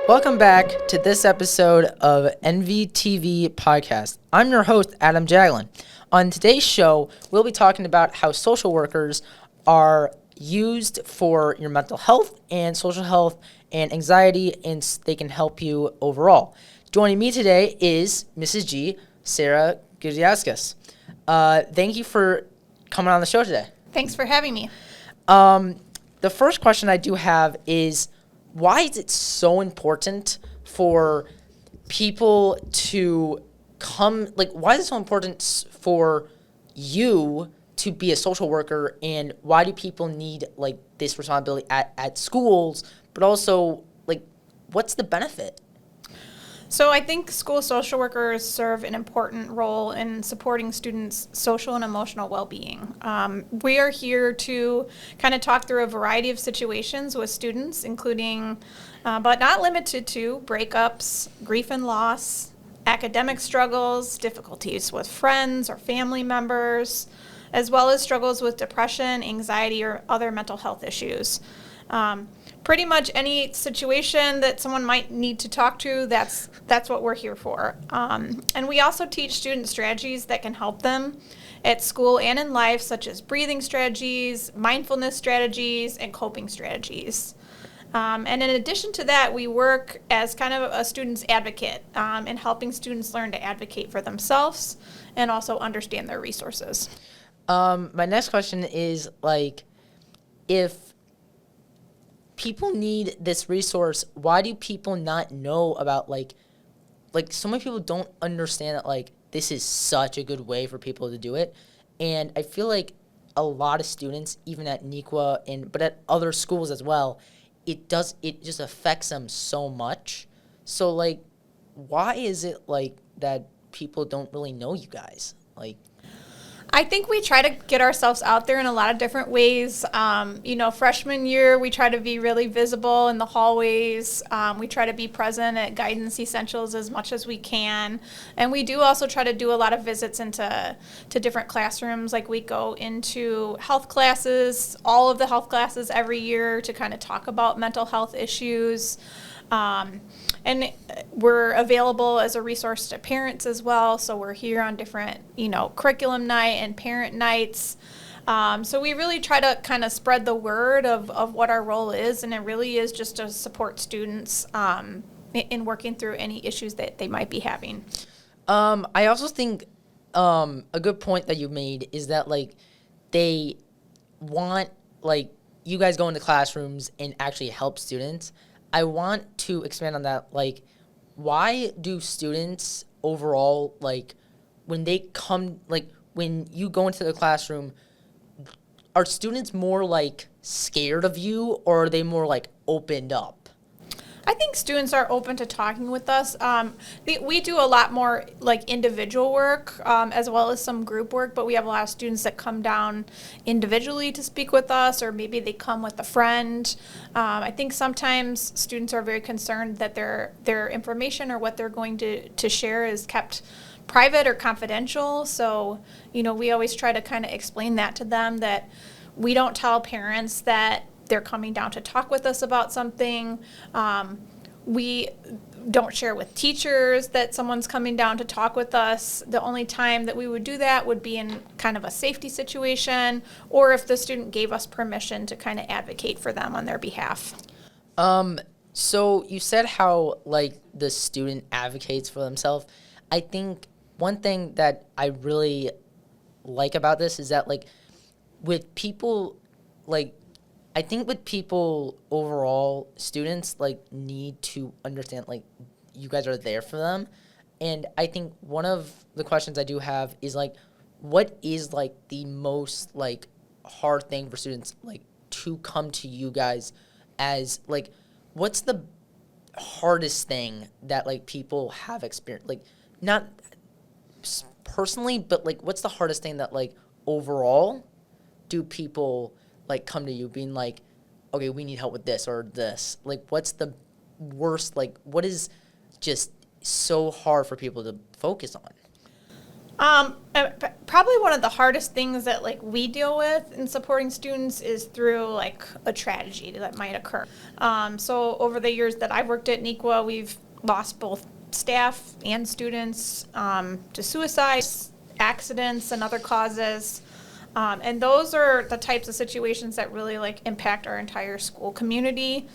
Welcome back to this episode of NVTV Podcast. I'm your host, Adam Jaglin. On today's show, we'll be talking about how social workers are used for your mental health and social health and anxiety, and they can help you overall. Joining me today is Mrs. G, Sarah Guzaustkas. Thank you for coming on the show today. Thanks for having me. The first question I do have is, why is it so important for people to come, why is it so important for you to be a social worker, and why do people need, this responsibility at schools, but also, what's the benefit? So I think school social workers serve an important role in supporting students' social and emotional well-being. We are here to kind of talk through a variety of situations with students, including, but not limited to, breakups, grief and loss, academic struggles, difficulties with friends or family members, as well as struggles with depression, anxiety, or other mental health issues. Pretty much any situation that someone might need to talk to, that's what we're here for. And we also teach students strategies that can help them at school and in life, such as breathing strategies, mindfulness strategies, and coping strategies. And in addition to that, we work as kind of a student's advocate in helping students learn to advocate for themselves and also understand their resources. My next question is, if people need this resource, why do people not know about, so many people don't understand that, this is such a good way for people to do it. And I feel like a lot of students, even at NEQA, but at other schools as well, it just affects them so much. So, why is it, that people don't really know you guys? I think we try to get ourselves out there in a lot of different ways. Freshman year, we try to be really visible in the hallways. We try to be present at guidance essentials as much as we can. And we do also try to do a lot of visits into different classrooms. We go into health classes, all of the health classes every year to kind of talk about mental health issues. And we're available as a resource to parents as well. So we're here on different, curriculum night and parent nights. So we really try to kind of spread the word of what our role is. And it really is just to support students in working through any issues that they might be having. I also think a good point that you made is that, they want, you guys go into classrooms and actually help students. I want to expand on that. Why do students overall, when they come, when you go into the classroom, are students more, scared of you, or are they more, opened up? I think students are open to talking with us. We do a lot more individual work as well as some group work, but we have a lot of students that come down individually to speak with us, or maybe they come with a friend. I think sometimes students are very concerned that their information or what they're going to share is kept private or confidential. So, we always try to kind of explain that to them, that we don't tell parents that they're coming down to talk with us about something. We don't share with teachers that someone's coming down to talk with us. The only time that we would do that would be in kind of a safety situation, or if the student gave us permission to kind of advocate for them on their behalf. So you said how, the student advocates for themselves. I think one thing that I really like about this is that, with people, I think with people overall, students, need to understand, you guys are there for them. And I think one of the questions I do have is, what is, the most, hard thing for students, to come to you guys as, what's the hardest thing that, people have experienced? Not personally, but, what's the hardest thing that, overall do people come to you being okay, we need help with this or this? What's the worst, what is just so hard for people to focus on? Probably one of the hardest things that like we deal with in supporting students is through like a tragedy that might occur. So over the years that I've worked at NEQA, we've lost both staff and students to suicide, accidents, and other causes. And those are the types of situations that really like impact our entire school community.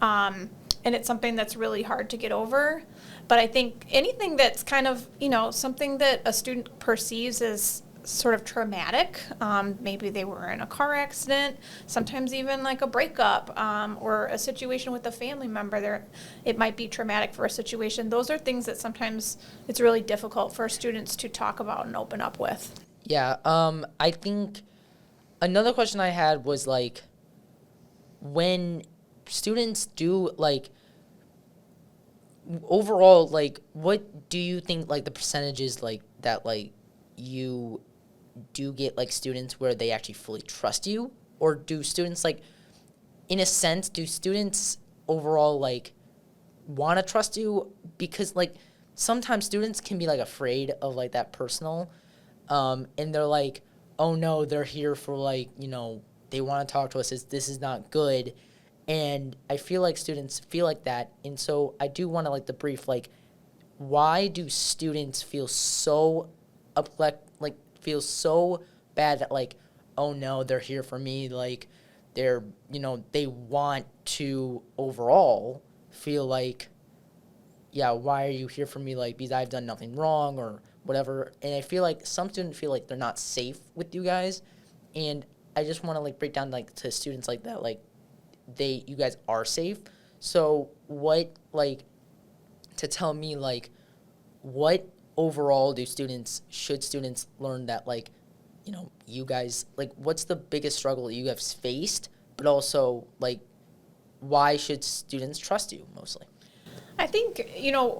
And it's something that's really hard to get over. But I think anything that's kind of, something that a student perceives as sort of traumatic, maybe they were in a car accident, sometimes even like a breakup, or a situation with a family member, it might be traumatic for a situation. Those are things that sometimes it's really difficult for students to talk about and open up with. Yeah, I think another question I had was like, when students do like, overall, like, what do you think, like, the percentages, like, that, like, you do get, like, students where they actually fully trust you? Or do students, like, in a sense, do students overall, like, want to trust you? Because, like, sometimes students can be, like, afraid of, like, that personal, and they're like, oh, no, they're here for, like, they want to talk to us. This is not good. And I feel like students feel like that. And so I do want to, like, debrief, like, why do students feel so feel so bad that, like, oh, no, they're here for me. Like, they're, they want to overall feel like, yeah, why are you here for me? Like, because I've done nothing wrong or whatever. And I feel like some students feel like they're not safe with you guys. And I just want to, like, break down, like, to students like that, like, you guys are safe. So what, like, to tell me, like, what overall should students learn that, like, you guys, like, what's the biggest struggle you have faced, but also, like, why should students trust you mostly? I think,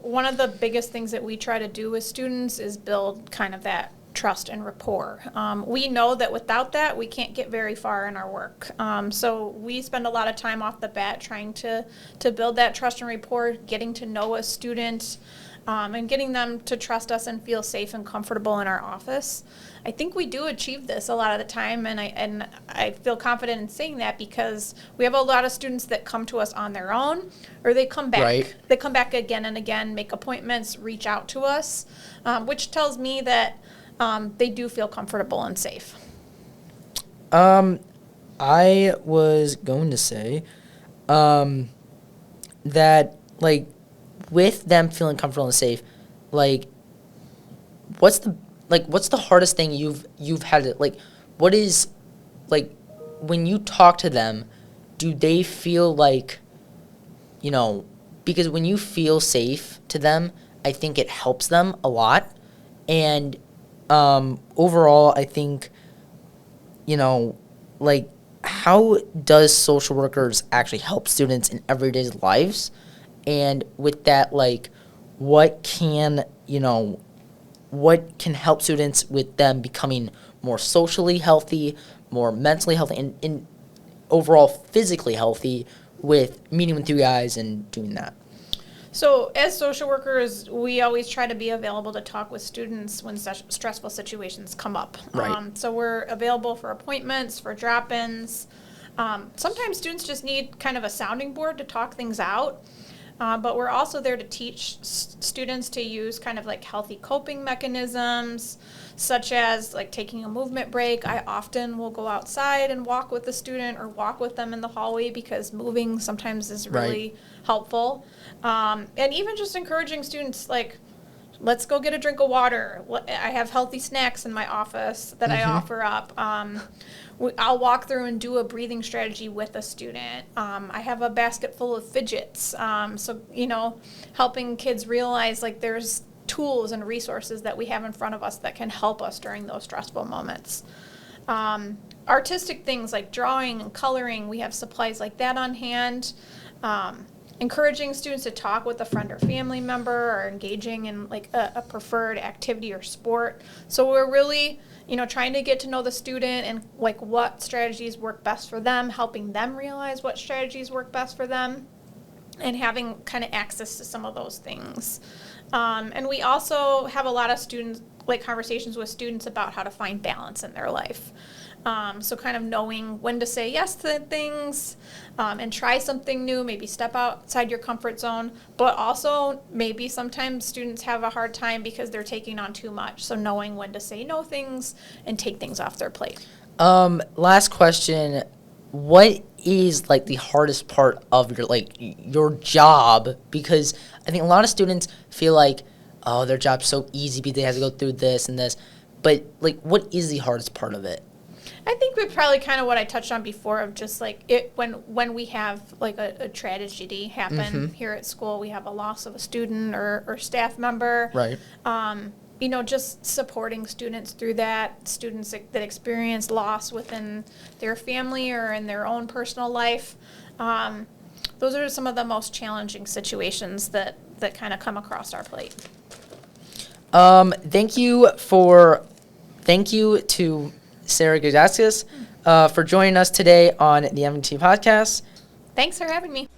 one of the biggest things that we try to do with students is build kind of that trust and rapport. We know that without that, we can't get very far in our work. So we spend a lot of time off the bat trying to build that trust and rapport, getting to know a student, and getting them to trust us and feel safe and comfortable in our office. I think we do achieve this a lot of the time, and I feel confident in saying that because we have a lot of students that come to us on their own, or they come back. Right. They come back again and again, make appointments, reach out to us, which tells me that they do feel comfortable and safe. I was going to say that, like, with them feeling comfortable and safe, like, what's the hardest thing you've had to, like, what is, like, when you talk to them, do they feel like, because when you feel safe to them, I think it helps them a lot. And overall, I think, like, how does social workers actually help students in everyday lives? And with that, like, what can help students with them becoming more socially healthy, more mentally healthy, and overall physically healthy with meeting with you guys and doing that? So as social workers, we always try to be available to talk with students when stressful situations come up. Right. So we're available for appointments, for drop-ins. Sometimes students just need kind of a sounding board to talk things out. But we're also there to teach students to use kind of like healthy coping mechanisms, such as like taking a movement break. I often will go outside and walk with the student or walk with them in the hallway because moving sometimes is really helpful. And even just encouraging students, like, let's go get a drink of water. I have healthy snacks in my office that I offer up. I'll walk through and do a breathing strategy with a student. I have a basket full of fidgets. So, helping kids realize, like, there's tools and resources that we have in front of us that can help us during those stressful moments. Artistic things like drawing and coloring, we have supplies like that on hand. Encouraging students to talk with a friend or family member or engaging in like a preferred activity or sport. So we're really, trying to get to know the student and like what strategies work best for them, helping them realize what strategies work best for them, and having kind of access to some of those things. And we also have a lot of students like conversations with students about how to find balance in their life. So kind of knowing when to say yes to things and try something new, maybe step outside your comfort zone, but also maybe sometimes students have a hard time because they're taking on too much. So knowing when to say no things and take things off their plate. Last question. What is like the hardest part of your job? Because I think a lot of students feel like, oh, their job's so easy because they have to go through this and this. But like, what is the hardest part of it? I think we probably kind of what I touched on before of just like it when we have like a tragedy happen here at school, we have a loss of a student or staff member. Right. Just supporting students through that, students that experience loss within their family or in their own personal life. Those are some of the most challenging situations that kind of come across our plate. Thank you to Sarah Guzaustkas for joining us today on the NVTV Podcast. Thanks for having me.